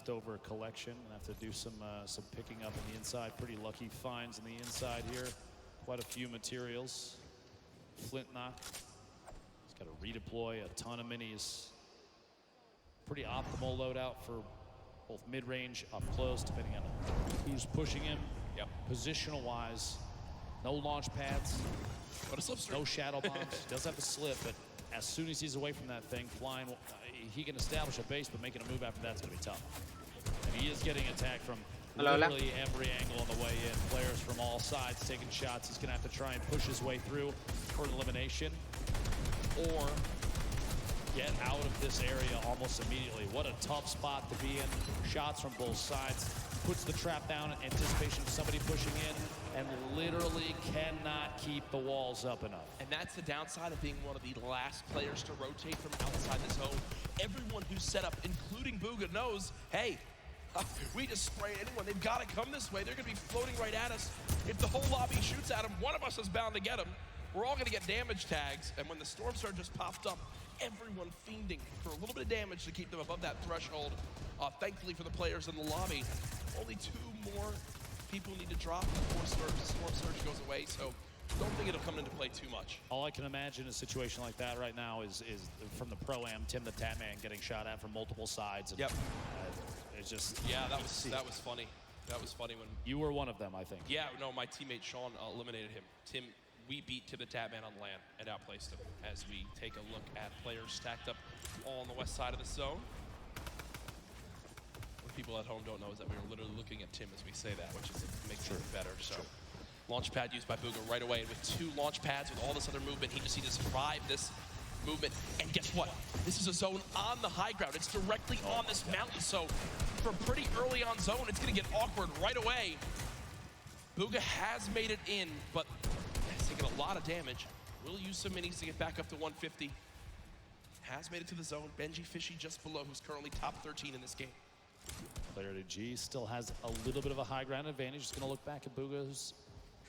leftover collection and have to do some picking up on the inside. Pretty lucky finds on the inside here. Quite a few materials. Flint knock. He's got to redeploy a ton of minis. Pretty optimal loadout for both mid-range, up close, depending on who's pushing him. Yep. Positional wise, no launch pads, but a slipstream. No shadow bombs. Does have a slip, but as soon as he's away from that thing, flying, he can establish a base, but making a move after that's going to be tough. And he is getting attacked from literally every angle on the way in. Players from all sides taking shots. He's going to have to try and push his way through for an elimination, or get out of this area almost immediately. What a tough spot to be in. Shots from both sides. Puts the trap down in anticipation of somebody pushing in, and literally cannot keep the walls up enough. And that's the downside of being one of the last players to rotate from outside the zone. Everyone who's set up, including Bugha, knows, hey, we just spray anyone. They've got to come this way. They're going to be floating right at us. If the whole lobby shoots at them, one of us is bound to get them. We're all going to get damage tags. And when the storm surge just popped up, everyone fiending for a little bit of damage to keep them above that threshold. Thankfully for the players in the lobby, only 2 more people need to drop before storm surge goes away. So don't think it'll come into play too much. All I can imagine in a situation like that right now is from the Pro-Am, Tim the Tatman getting shot at from multiple sides. And, yep. It's just... Yeah, that was funny. That was funny when... You were one of them, I think. Yeah, no, my teammate Sean eliminated him. Tim, we beat Tim the Tatman on LAN and outplaced him as we take a look at players stacked up all on the west side of the zone. What people at home don't know is that we were literally looking at Tim as we say that, which makes it better. So, launch pad used by Bugha right away, and with 2 launch pads with all this other movement, he just needs to survive this movement. And guess what? This is a zone on the high ground. It's directly on this mountain, so from pretty early on zone, it's going to get awkward right away. Bugha has made it in, but has taken a lot of damage. Will use some minis to get back up to 150. Has made it to the zone. Benji Fishy just below, who's currently top 13 in this game. Player to G still has a little bit of a high ground advantage. Just going to look back at Bugha, who's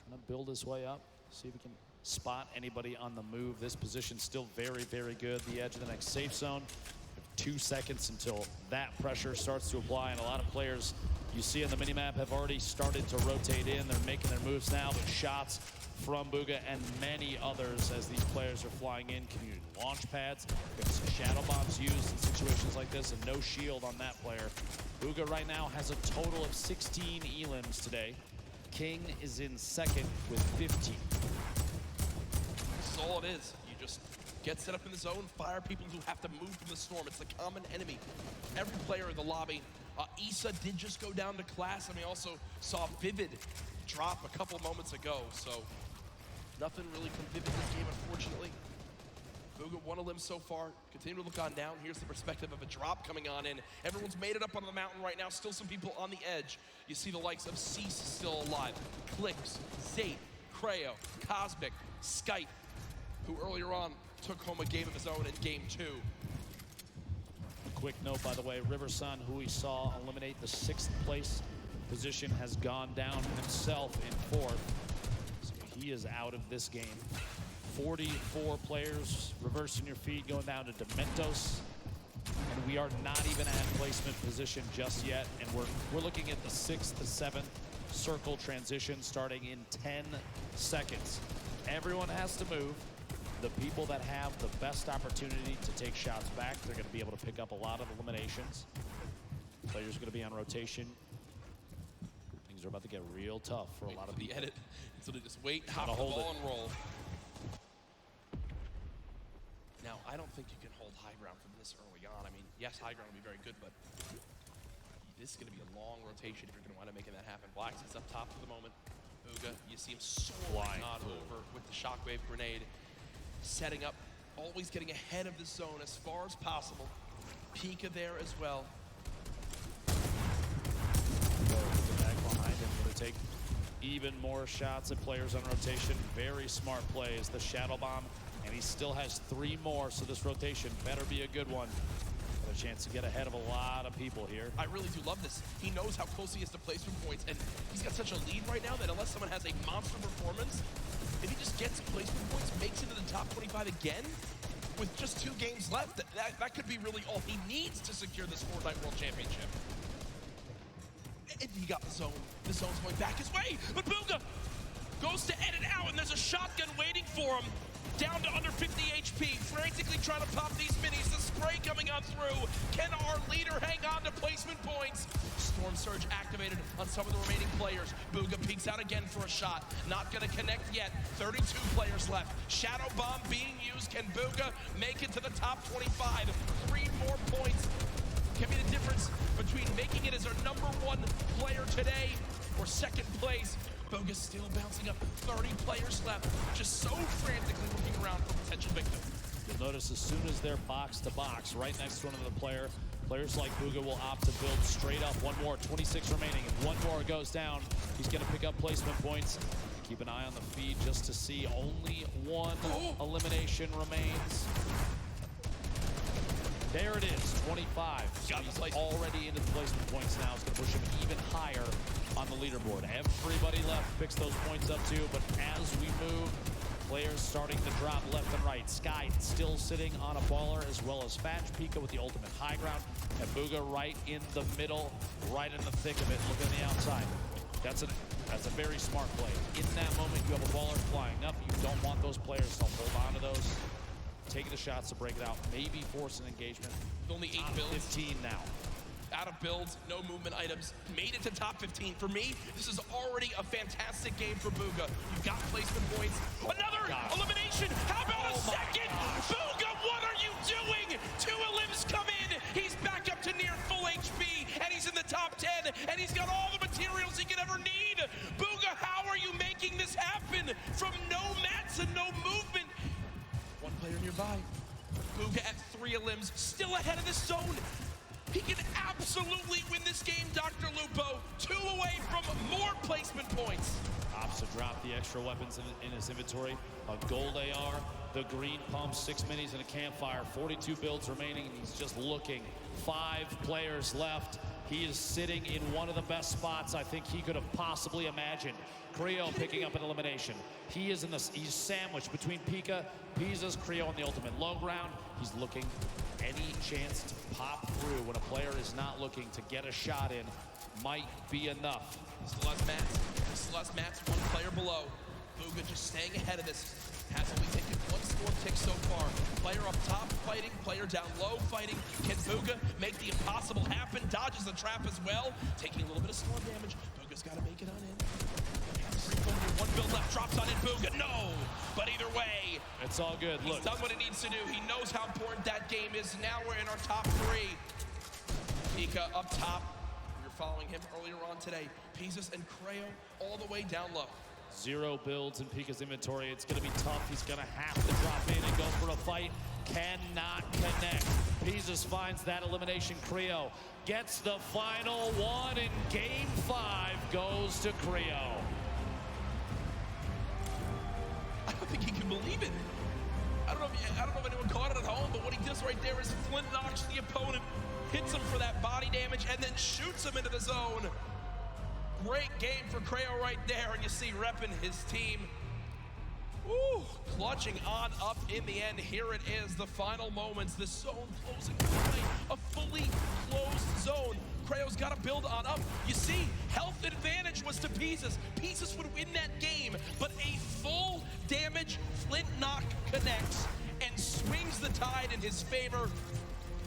trying to build his way up. See if he can spot anybody on the move. This position still very, very good. The edge of the next safe zone. 2 seconds until that pressure starts to apply, and a lot of players you see on the minimap have already started to rotate in. They're making their moves now, but shots from Bugha and many others as these players are flying in. Community launch pads, some shadow bombs used in situations like this, and no shield on that player. Bugha right now has a total of 16 elims today. King is in second with 15. This is all it is. You just get set up in the zone, fire people who have to move from the storm. It's the common enemy. Every player in the lobby. Issa did just go down to class, and we also saw Vivid drop a couple moments ago. So nothing really from Vivid this game, unfortunately. Bugha 1 elim so far. Continue to look on down. Here's the perspective of a drop coming on in. Everyone's made it up on the mountain right now. Still some people on the edge. You see the likes of Cease still alive. Clicks, Zate, Creo, Cosmic, Skype, who earlier on took home a game of his own in game 2. A quick note, by the way, Riversun, who we saw eliminate the 6th place position, has gone down himself in 4th. So he is out of this game. 44 players reversing your feed, going down to Dementos. And we are not even at placement position just yet. And we're looking at the 6th to 7th circle transition starting in 10 seconds. Everyone has to move. The people that have the best opportunity to take shots back, they're going to be able to pick up a lot of eliminations. Players are going to be on rotation. Things are about to get real tough for a lot of people. The edit, so they just wait, hop the ball and roll. Now, I don't think you can hold high ground from this early on. I mean, yes, high ground will be very good, but this is going to be a long rotation if you're going to wind up making that happen. Black's is up top for the moment. Bugha, you see him soaring on over with the shockwave grenade. Setting up, always getting ahead of the zone as far as possible. Pika there as well. Back behind him, going to take even more shots at players on rotation. Very smart plays. The shadow bomb, and he still has 3 more, so this rotation better be a good one. Got a chance to get ahead of a lot of people here. I really do love this. He knows how close he is to placement points, and he's got such a lead right now that unless someone has a monster performance, if he just gets placement points, makes it to the top 25 again, with just 2 games left, that could be really all he needs to secure this FORTNITE World Championship. and he got the zone. The zone's going back his way, but Booga goes to edit out, and there's a shotgun waiting for him. Down to under 50 HP, frantically trying to pop these minis. The spray coming on through. Can our leader hang on to placement points? Storm Surge activated on some of the remaining players. Booga peeks out again for a shot. Not gonna connect yet. 32 players left. Shadow Bomb being used. Can Booga make it to the top 25? 3 more points can be the difference between making it as our #1 player today or second place. Booga's still bouncing up. 30 players left, just so frantically looking around for potential victim. You'll notice as soon as they're box to box, right next to another player, players like Booga will opt to build straight up. One more, 26 remaining. If one more goes down, he's going to pick up placement points. Keep an eye on the feed just to see only one elimination remains. There it is, 25. So he's already into the placement points now. It's going to push him even higher on the leaderboard. Everybody left picks those points up too, but as we move, players starting to drop left and right. Sky still sitting on a baller, as well as Fatch. Pika with the ultimate high ground, and Booga right in the middle, right in the thick of it. Look on the outside. That's a very smart play. In that moment, you have a baller flying up. You don't want those players to hold on to those. Taking the shots to break it out, maybe force an engagement. Only 8 builds. 15 now. Out of builds, no movement items. Made it to top 15. For me, this is already a fantastic game for Booga. You've got placement points. Another elimination. How about a second? Booga, what are you doing? 2 elims come in. He's back up to near full HP, and he's in the top 10, and he's got all the materials he could ever need. Booga, how are you making this happen? From no mats and no movement. One player nearby. Booga at 3 elims, still ahead of the zone. He can absolutely win this game, Dr. Lupo. 2 away from more placement points. Opts to drop the extra weapons in his inventory. A gold AR, the green pump, 6 minis, and a campfire. 42 builds remaining, and he's just looking. 5 players left. He is sitting in one of the best spots I think he could have possibly imagined. Creo picking up an elimination. He's sandwiched between Pika, Pisa's, Creo on the ultimate low ground. He's looking any chance to pop through when a player is not looking to get a shot in might be enough. Still has mats. Still has mats, 1 player below. Booga just staying ahead of this. Has only taken 1 storm tick so far. Player up top fighting, player down low fighting. Can Booga make the impossible happen? Dodges the trap as well. Taking a little bit of storm damage. Booga's got to make it on in. 1 build left, drops on in Booga. No! But either way, it's all good. He's done what he needs to do. He knows how important that game is. Now we're in our top 3. Pika up top. We were following him earlier on today. Pizzas and Creo all the way down low. 0 builds in Pika's inventory. It's going to be tough. He's going to have to drop in and go for a fight. Cannot connect. Pizzas finds that elimination. Creo gets the final one in game 5. Goes to Creo. I don't think he can believe it. I don't know if anyone caught it at home, but what he does right there is Flint knocks the opponent, hits him for that body damage, and then shoots him into the zone. Great game for Creo right there, and you see repping his team. Woo, clutching on up in the end. Here it is, the final moments. The zone closing play, a fully closed zone. Creo's got to build on up. You see, health advantage was to Pizzas. Pizzas would win that game, but a full damage Flint knock connects and swings the tide in his favor.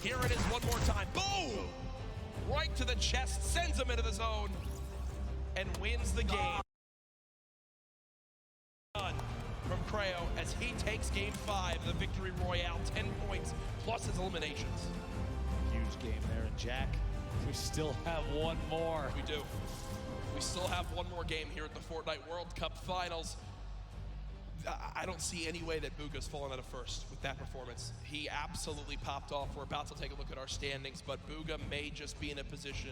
Here it is one more time. Boom! Right to the chest, sends him into the zone, and wins the game. From Creo as he takes game 5, the victory royale, 10 points plus his eliminations. Huge game there, and Jack, we still have one more. We do. We still have one more game here at the Fortnite World Cup Finals. I don't see any way that Booga's fallen out of first with that performance. He absolutely popped off. We're about to take a look at our standings, but Booga may just be in a position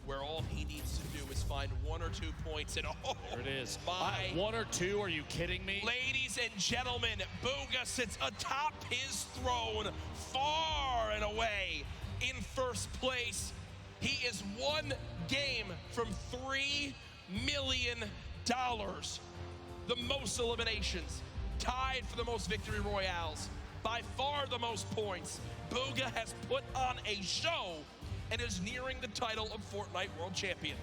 where all he needs to do is find 1 or 2 points, and there it is. 1 or 2, are you kidding me? Ladies and gentlemen, Booga sits atop his throne, far and away in first place. He is 1 game from $3 million. The most eliminations, tied for the most victory royales, by far the most points. Booga has put on a show and is nearing the title of Fortnite World Champion.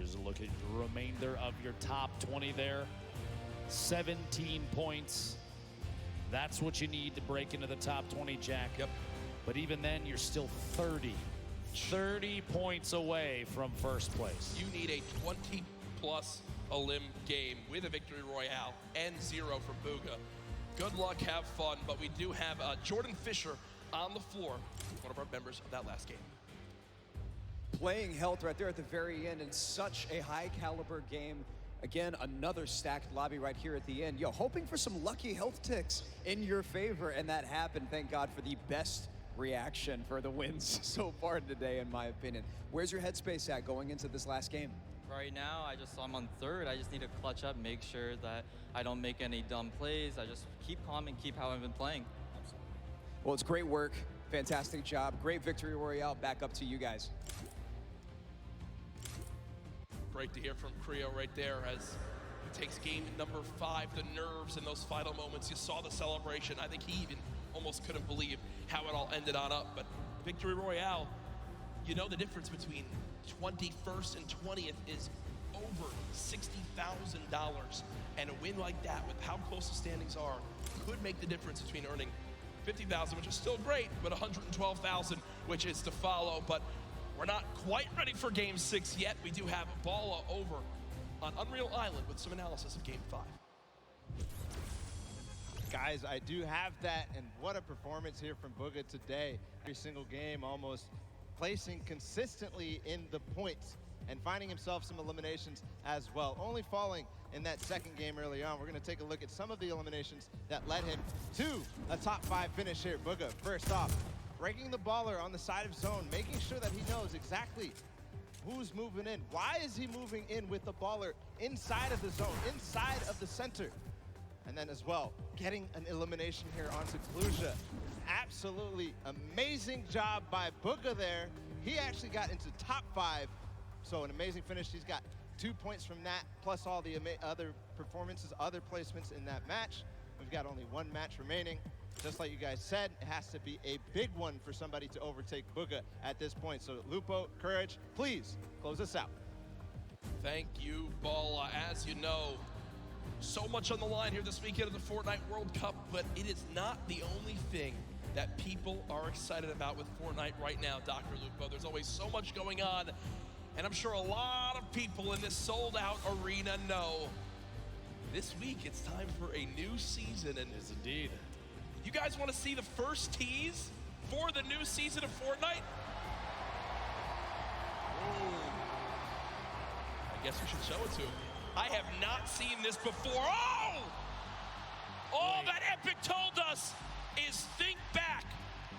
Here's a look at the remainder of your top 20 there. 17 points. That's what you need to break into the top 20, Jack. Yep. But even then, you're still 30 points away from first place. You need a 20-plus elim game with a victory royale and 0 for Booga. Good luck, have fun, but we do have Jordan Fisher on the floor, one of our members of that last game. Playing health right there at the very end in such a high caliber game. Again, another stacked lobby right here at the end. Yo, hoping for some lucky health ticks in your favor, and that happened. Thank God for the best reaction for the wins so far today, in my opinion. Where's your headspace at going into this last game? Right now, I'm on third. I just need to clutch up, make sure that I don't make any dumb plays. I just keep calm and keep how I've been playing. Well, it's great work. Fantastic job. Great victory royale. Back up to you guys. Great to hear from Creo right there as he takes game number 5, the nerves in those final moments. You saw the celebration. I think he even almost couldn't believe how it all ended on up. But victory royale, you know the difference between 21st and 20th is over $60,000. And a win like that, with how close the standings are, could make the difference between earning $50,000, which is still great, but $112,000, which is to follow. But we're not quite ready for Game 6 yet. We do have Balla over on Unreal Island with some analysis of Game 5. Guys, I do have that, and what a performance here from Booga today. Every single game almost placing consistently in the points and finding himself some eliminations as well. Only falling in that second game early on. We're going to take a look at some of the eliminations that led him to a top 5 finish here. Booga, first off, breaking the baller on the side of zone, making sure that he knows exactly who's moving in. Why is he moving in with the baller inside of the zone, inside of the center? And then as well, getting an elimination here onto Kluja. Absolutely amazing job by Booga there. He actually got into top 5. So an amazing finish. He's got 2 points from that, plus all the other performances, other placements in that match. We've got only 1 match remaining. Just like you guys said, it has to be a big one for somebody to overtake Booga at this point. So Lupo, Courage, please close us out. Thank you, Balla. As you know, so much on the line here this weekend of the Fortnite World Cup, but it is not the only thing that people are excited about with Fortnite right now, Dr. Lupo. There's always so much going on, and I'm sure a lot of people in this sold-out arena know this week it's time for a new season. And It is indeed. you guys want to see the first tease for the new season of Fortnite? Ooh. I guess we should show it to him. I have not seen this before. Oh! All that Epic told us is think back.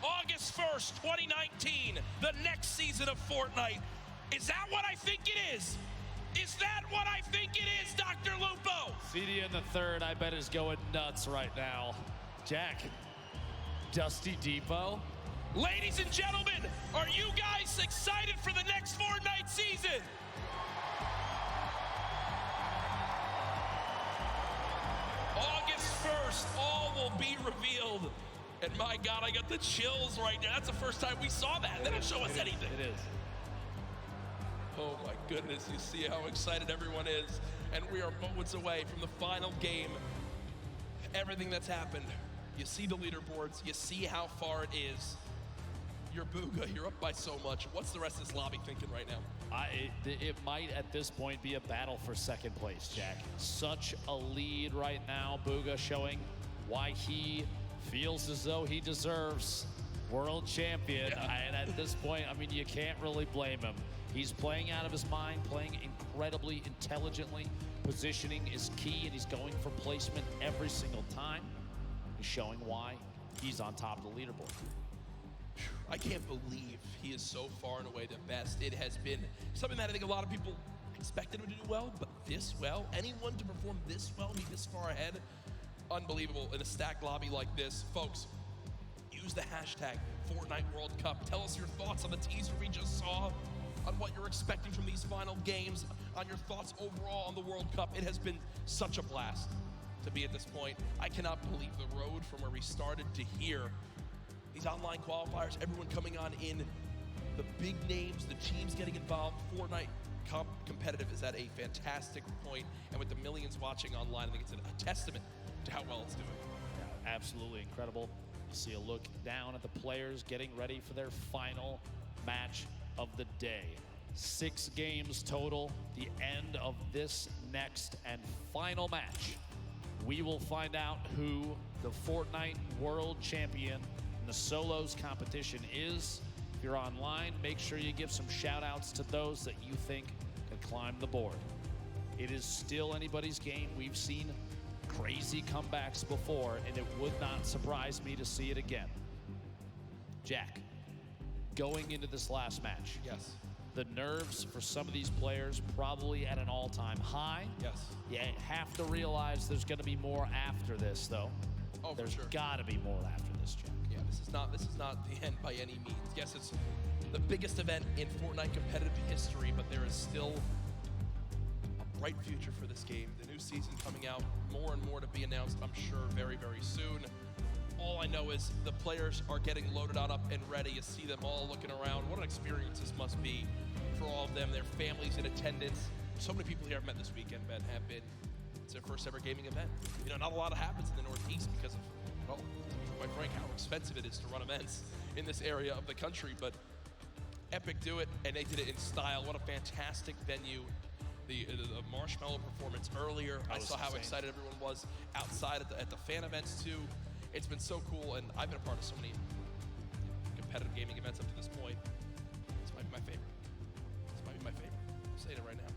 August 1st, 2019, the next season of Fortnite. Is that what I think it is? Is that what I think it is, Dr. Lupo? CD in the third, I bet, is going nuts right now. Jack, Dusty Depot. Ladies and gentlemen, are you guys excited for the next Fortnite season? August 1st, all will be revealed. And my God, I got the chills right now. That's the first time we saw that. They didn't show us anything. It is. Oh my goodness, you see how excited everyone is. And we are moments away from the final game. Everything that's happened. You see the leaderboards, you see how far it is. You're Booga, you're up by so much. What's the rest of this lobby thinking right now? It might at this point be a battle for second place, Jack. Such a lead right now. Booga showing why he feels as though he deserves world champion. And at this point, I mean, you can't really blame him. He's playing out of his mind, playing incredibly intelligently. Positioning is key, and he's going for placement every single time. He's showing why he's on top of the leaderboard. I can't believe he is so far and away the best. It has been something that I think a lot of people expected him to do well, but this well, anyone to perform this well, be this far ahead, unbelievable in a stacked lobby like this. Folks, use the hashtag Fortnite World Cup. Tell us your thoughts on the teaser we just saw, on what you're expecting from these final games, on your thoughts overall on the World Cup. It has been such a blast to be at this point. I cannot believe the road from where we started to here. These online qualifiers, everyone coming on in, the big names, the teams getting involved. Fortnite competitive is at a fantastic point, and with the millions watching online, I think it's a testament to how well it's doing. Yeah, absolutely incredible. You see a look down at the players getting ready for their final match of the day. 6 games total, the end of this next and final match. We will find out who the Fortnite World Champion in the solos competition is. If you're online, make sure you give some shout outs to those that you think can climb the board. It is still anybody's game. We've seen crazy comebacks before, and it would not surprise me to see it again. Jack, going into this last match, Yes. the nerves for some of these players probably at an all-time high. Yes. You have to realize there's going to be more after this, though. Oh, for There's sure. got to be more after this, Jack. Yeah, this is not the end by any means. Yes, it's the biggest event in Fortnite competitive history, but there is still a bright future for this game. The new season coming out, more and more to be announced, I'm sure, very, very soon. All I know is the players are getting loaded on up and ready. You see them all looking around. What an experience this must be for all of them, their families in attendance. So many people here I've met this weekend, Ben, have been, it's their first ever gaming event. You know, not a lot happens in the Northeast because of, well, to be quite frank, how expensive it is to run events in this area of the country, but Epic do it, and they did it in style. What a fantastic venue. The marshmallow performance earlier, I saw how excited everyone was outside at the fan events too. It's been so cool, and I've been a part of so many competitive gaming events up to this point. This might be my favorite. This might be my favorite. I'm saying it right now.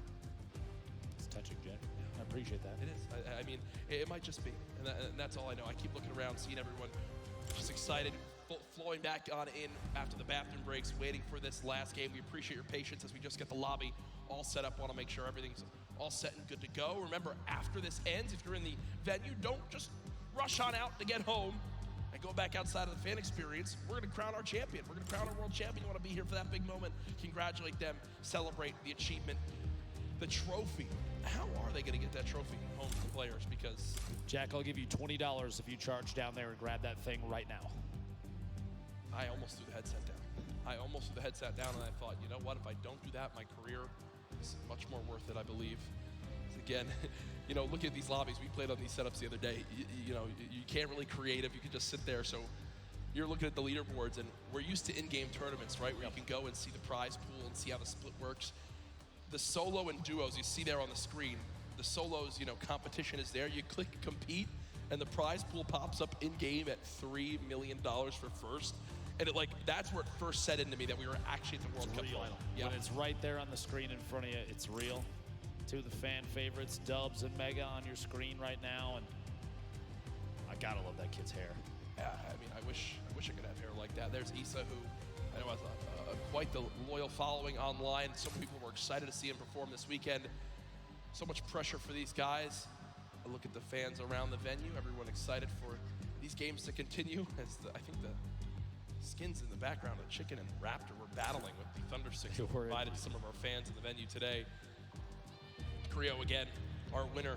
It's touching, Jack. I appreciate that. It is. I mean, it might just be, and that's all I know. I keep looking around, seeing everyone just excited, flowing back on in after the bathroom breaks, waiting for this last game. We appreciate your patience as we just get the lobby all set up. Want to make sure everything's all set and good to go. Remember, after this ends, if you're in the venue, don't just rush on out to get home and go back outside of the fan experience. We're going to crown our champion. We're going to crown our world champion. You want to be here for that big moment. Congratulate them. Celebrate the achievement. The trophy. How are they going to get that trophy home to the players? Because Jack, I'll give you $20 if you charge down there and grab that thing right now. I almost threw the headset down. I almost threw the headset down, and I thought, you know what? If I don't do that, my career is much more worth it, I believe. Again, you know, look at these lobbies. We played on these setups the other day. You know, you can't really creative. You can just sit there. So you're looking at the leaderboards, and we're used to in-game tournaments, right? Where you can go and see the prize pool and see how the split works. The solo and duos you see there on the screen. The solos, you know, competition is there. You click compete, and the prize pool pops up in-game at $3 million for first. And it, like, that's where it first set into me that we were actually at the World Cup final. Yeah. When it's right there on the screen in front of you, it's real. Two of the fan favorites, Dubs and Mega, on your screen right now, and I gotta love that kid's hair. Yeah, I mean, I wish I could have hair like that. There's Issa, who I know has quite the loyal following online. So many people were excited to see him perform this weekend. So much pressure for these guys. I look at the fans around the venue. Everyone excited for these games to continue. As I think the skins in the background of Chicken and Raptor were battling with the Thunder Six that provided some of our fans in the venue today. Creo again, our winner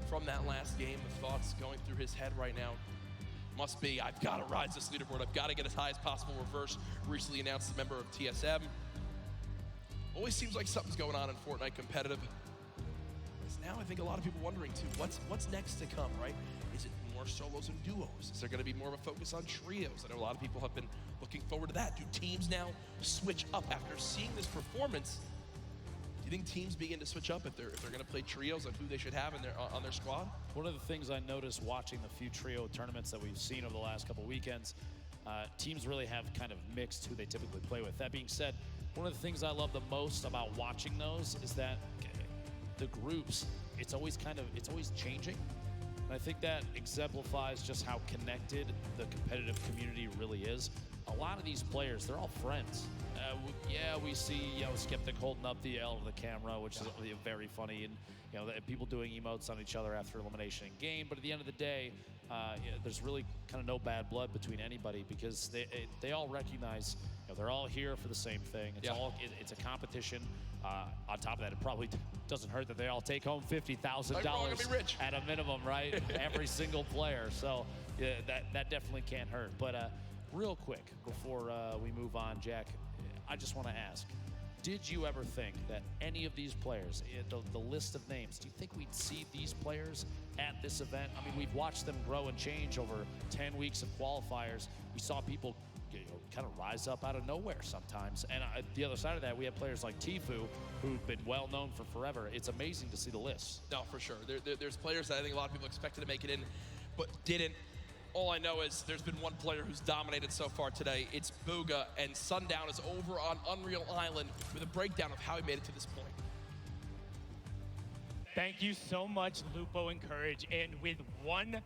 from that last game. The thoughts going through his head right now must be, I've got to rise this leaderboard. I've got to get as high as possible. Reverse recently announced a member of TSM. Always seems like something's going on in Fortnite competitive. Now I think a lot of people wondering too, what's next to come, right? Is it more solos and duos? Is there going to be more of a focus on trios? I know a lot of people have been looking forward to that. Do teams now switch up after seeing this performance? Do you think teams begin to switch up if they're going to play trios on who they should have on their squad? One of the things I noticed watching the few trio tournaments that we've seen over the last couple weekends, teams really have kind of mixed who they typically play with. That being said, one of the things I love the most about watching those is that the groups, it's always changing. And I think that exemplifies just how connected the competitive community really is. A lot of these players, they're all friends. We see, Skeptic holding up the L to the camera, which is very funny, and people doing emotes on each other after elimination in game. But at the end of the day, there's really kind of no bad blood between anybody, because they all recognize they're all here for the same thing. It's a competition. On top of that, it probably doesn't hurt that they all take home $50,000 at a minimum, right? Every single player. So that definitely can't hurt. But real quick, before we move on, Jack, I just want to ask, did you ever think that any of these players, the list of names, do you think we'd see these players at this event? I mean, we've watched them grow and change over 10 weeks of qualifiers. We saw people kind of rise up out of nowhere sometimes. And the other side of that, we have players like Tfue, who've been well known for forever. It's amazing to see the list. No, for sure. There's players that I think a lot of people expected to make it in, but didn't. All I know is there's been one player who's dominated so far today. It's Booga, and Sundown is over on Unreal Island with a breakdown of how he made it to this point. Thank you so much, Lupo and Courage. And with one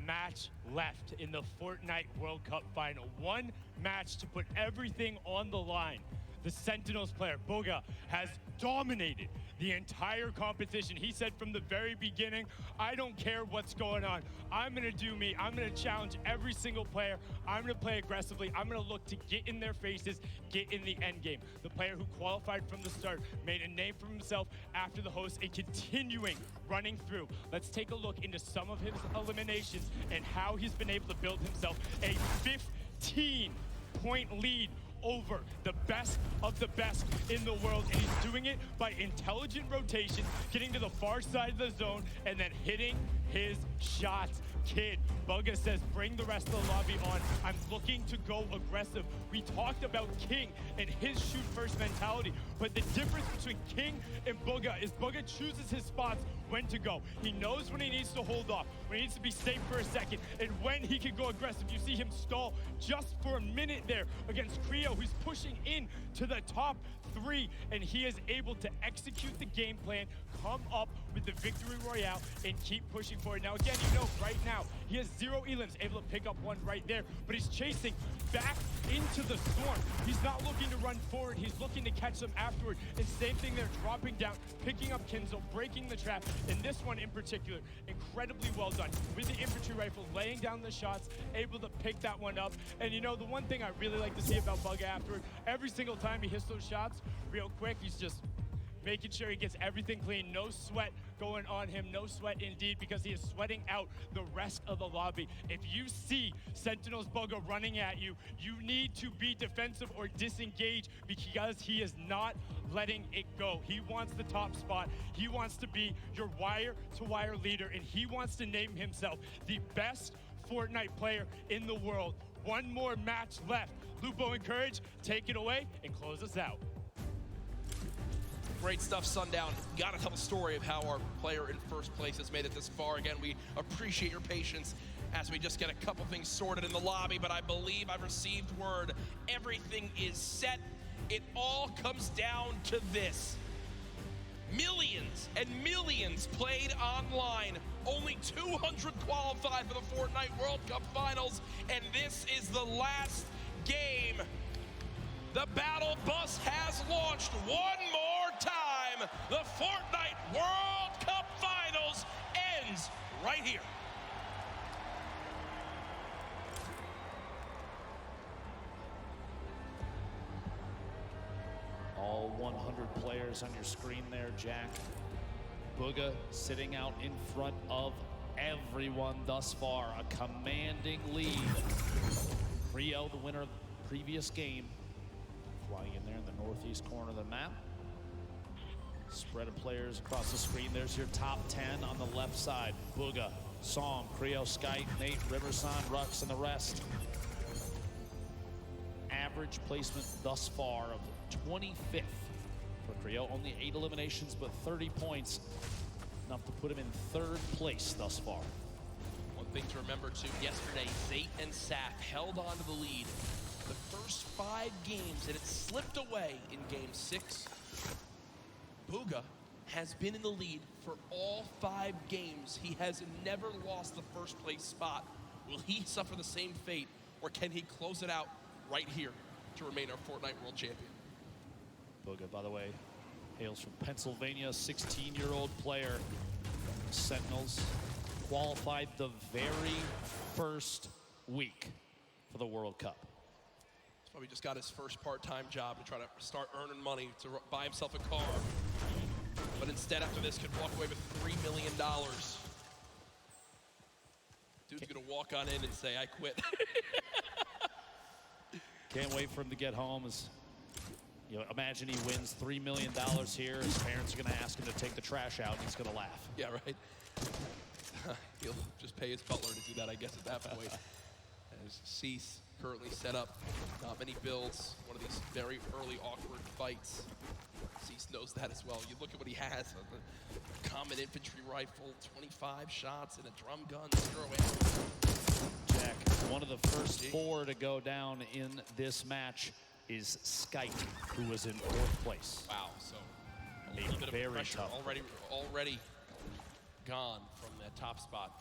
match left in the FORTNITE World Cup final, one match to put everything on the line, the Sentinels player, Booga, has dominated the entire competition. He said from the very beginning, I don't care what's going on. I'm gonna do me. I'm gonna challenge every single player. I'm gonna play aggressively. I'm gonna look to get in their faces, get in the end game. The player who qualified from the start made a name for himself after the host and continuing running through. Let's take a look into some of his eliminations and how he's been able to build himself a 15-point lead over the best of the best in the world, and he's doing it by intelligent rotation, getting to the far side of the zone, and then hitting his shots. Kid, Bugga says, bring the rest of the lobby on. I'm looking to go aggressive. We talked about King and his shoot first mentality, but the difference between King and Bugga is Bugga chooses his spots when to go. He knows when he needs to hold off, when he needs to be safe for a second, and when he can go aggressive. You see him stall just for a minute there against Creo, who's pushing in to the top 3, and he is able to execute the game plan, come up with the victory royale, and keep pushing forward. Now again, you know, right now, he has 0 elims, able to pick up one right there, but he's chasing back into the storm. He's not looking to run forward, he's looking to catch them afterward. And same thing there, dropping down, picking up Kinzel, breaking the trap. And this one in particular, incredibly well done. With the infantry rifle, laying down the shots, able to pick that one up. And you know, the one thing I really like to see about Bugga afterward, every single time he hits those shots, real quick, he's just making sure he gets everything clean. No sweat going on him, no sweat indeed, because he is sweating out the rest of the lobby. If you see Sentinels Bugga running at you, you need to be defensive or disengage, because he is not letting it go. He wants the top spot. He wants to be your wire-to-wire leader, and he wants to name himself the best FORTNITE player in the world. One more match left. Lupo and Courage, take it away and close us out. Great stuff, Sundown. Gotta tell a story of how our player in first place has made it this far. Again, we appreciate your patience as we just get a couple things sorted in the lobby, but I believe I've received word. Everything is set. It all comes down to this. Millions and millions played online. Only 200 qualified for the FORTNITE World Cup Finals, and this is the last game. The battle bus has launched one more time. The FORTNITE World Cup Finals ends right here. All 100 players on your screen there, Jack. Bugga sitting out in front of everyone thus far. A commanding lead. Creo, the winner of the previous game, flying in there in the northeast corner of the map. Spread of players across the screen. There's your top 10 on the left side. Bugga, Song, Creo, Skype, Nate, Riverson, Rux, and the rest. Average placement thus far of 25th for Creo. Only 8 eliminations, but 30 points. Enough to put him in 3rd place thus far. One thing to remember too, yesterday, Zate and Saf held on to the lead the first 5 games, and it slipped away in game 6. Bugga has been in the lead for all 5 games. He has never lost the first place spot. Will he suffer the same fate, or can he close it out right here to remain our FORTNITE World Champion? Bugga, by the way, hails from Pennsylvania, 16-year-old player. Sentinels qualified the very first week for the World Cup. He's probably just got his first part-time job to try to start earning money to buy himself a car. But instead, after this, could walk away with $3 million. Dude's gonna walk on in and say, I quit. Can't wait for him to get home. As You know, imagine he wins $3 million here. His parents are going to ask him to take the trash out, and he's going to laugh. Yeah, right. He'll just pay his butler to do that, I guess, at that point. As Cease currently set up, not many builds. One of these very early awkward fights. Cease knows that as well. You look at what he has: a common infantry rifle, 25 shots, and a drum gun, 0 ammo. Jack, one of the first 4 to go down in this match is Skype, who was in 4th place. Wow, so a little bit very of pressure tough already gone from that top spot.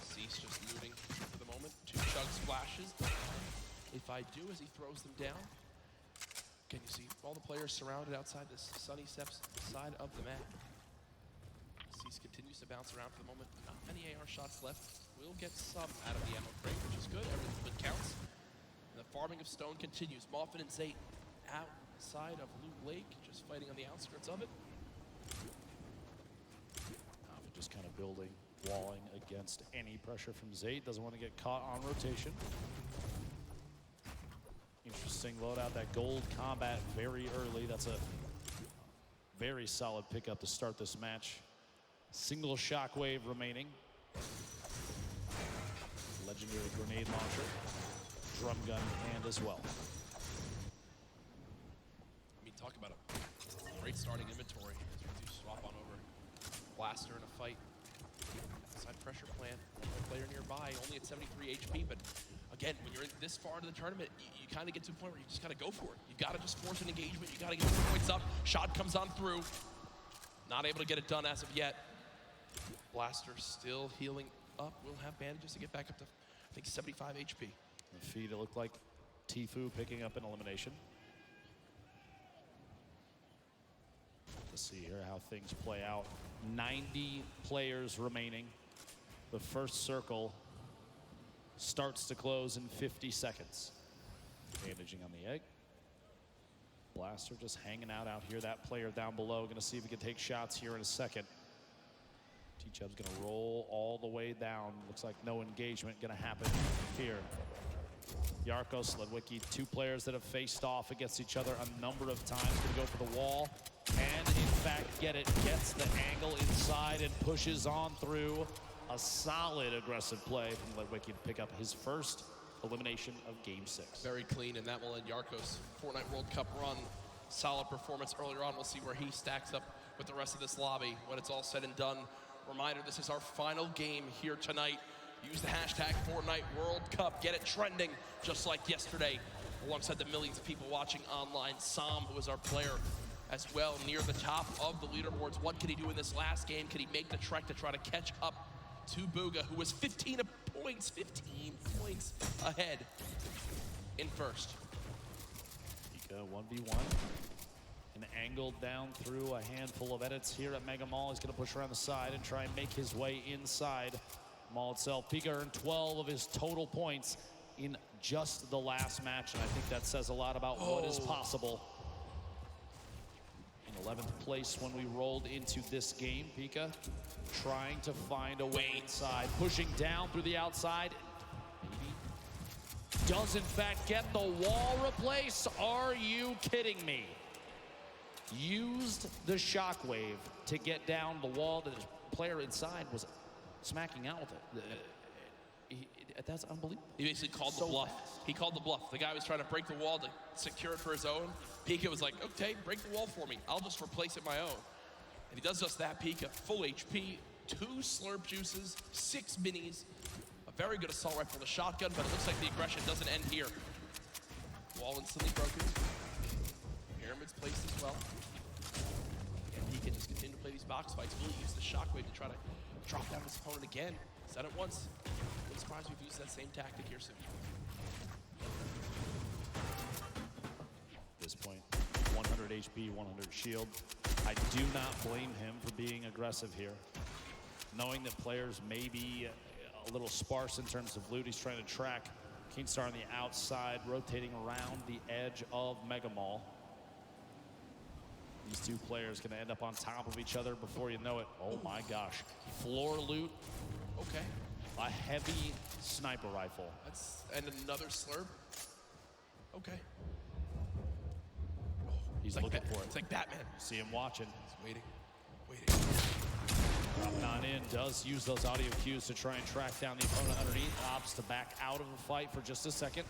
Cease just looting for the moment. 2 chug splashes. If I do, as he throws them down, can you see all the players surrounded outside this sunny steps side of the map? Cease continues to bounce around for the moment. Not many AR shots left. Will get some out of the ammo crate, which is good. Every bit counts. And the farming of stone continues. Moffin and Zayt outside of Loot Lake, just fighting on the outskirts of it. Moffin just kind of building, walling against any pressure from Zayt. Doesn't want to get caught on rotation. Interesting loadout. That gold combat very early. That's a very solid pickup to start this match. Single shockwave remaining. Legendary grenade launcher. Drum gun in hand as well. I mean, talk about a great starting inventory. As we do swap on over. Blaster in a fight. Outside pressure plan. One player nearby, only at 73 HP, but again, when you're this far into the tournament, you kind of get to a point where you just got to go for it. You got to just force an engagement. You got to get the points up. Shot comes on through. Not able to get it done as of yet. Blaster still healing up. Will have bandages to get back up to, I think, 75 HP. The feed, it looked like Tfue picking up an elimination. Let's see here how things play out. 90 players remaining. The first circle starts to close in 50 seconds. Bandaging on the egg. Blaster just hanging out here. That player down below. Gonna see if he can take shots here in a second. T-Chub's gonna roll all the way down. Looks like no engagement gonna happen here. Yarko, Sledwicki, 2 players that have faced off against each other a number of times. Gonna go for the wall and in fact get it. Gets the angle inside and pushes on through. A solid aggressive play from Ledwicki to pick up his first elimination of Game 6. Very clean, and that will end Yarko's Fortnite World Cup run. Solid performance earlier on. We'll see where he stacks up with the rest of this lobby when it's all said and done. Reminder, this is our final game here tonight. Use the hashtag Fortnite World Cup. Get it trending just like yesterday alongside the millions of people watching online. Sam, who is our player as well, near the top of the leaderboards. What can he do in this last game? Can he make the trek to try to catch up to Bugha, who was 15 points ahead in first? Pika 1v1. And angled down through a handful of edits here at Mega Mall. He's going to push around the side and try and make his way inside Mall itself. Pika earned 12 of his total points in just the last match, and I think that says a lot about what is possible. In 11th place when we rolled into this game, Pika trying to find a way inside, pushing down through the outside. Maybe does in fact get the wall replaced. Are you kidding me? Used the shockwave to get down the wall that his player inside was smacking out with it. That's unbelievable. He basically called the bluff. He called the bluff. The guy was trying to break the wall to secure it for his own. Pika was like, okay, break the wall for me. I'll just replace it my own. And he does just that. Pika, full HP, 2 slurp juices, 6 minis, a very good assault rifle, the shotgun, but it looks like the aggression doesn't end here. Wall instantly broken. Pyramid's placed as well. And he can just continue to play these box fights. Will he use the shockwave to try to drop down his opponent again? Said it once. Wouldn't surprise me if he used that same tactic here soon. At this point, 100 HP, 100 shield. I do not blame him for being aggressive here. Knowing that players may be a little sparse in terms of loot, he's trying to track Keemstar on the outside, rotating around the edge of Mega Mall. These 2 players going to end up on top of each other before you know it. Oh my gosh. Floor loot. Okay. a heavy sniper rifle. And another slurp. Okay. He's It's like looking for it. It's like Batman. See him watching. He's waiting. Dropping on in, does use those audio cues to try and track down the opponent underneath. Opts to back out of the fight for just a second,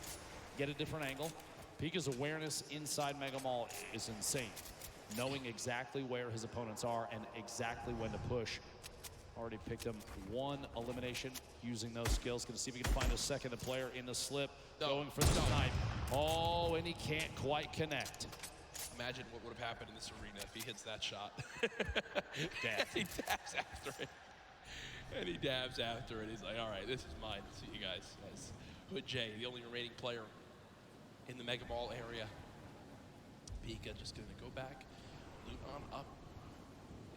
get a different angle. Pika's awareness inside Mega Mall is insane. Knowing exactly where his opponents are and exactly when to push. Already picked him one elimination using those skills. Gonna see if he can find a second player in the slip. Going for the snipe. Oh, and he can't quite connect. Imagine what would have happened in this arena if he hits that shot. Dab. He dabs after it. And he dabs after it. He's like, all right, this is mine. See you guys. As Hood J, the only remaining player in the Mega Mall area. Pika just gonna go back, loot on up.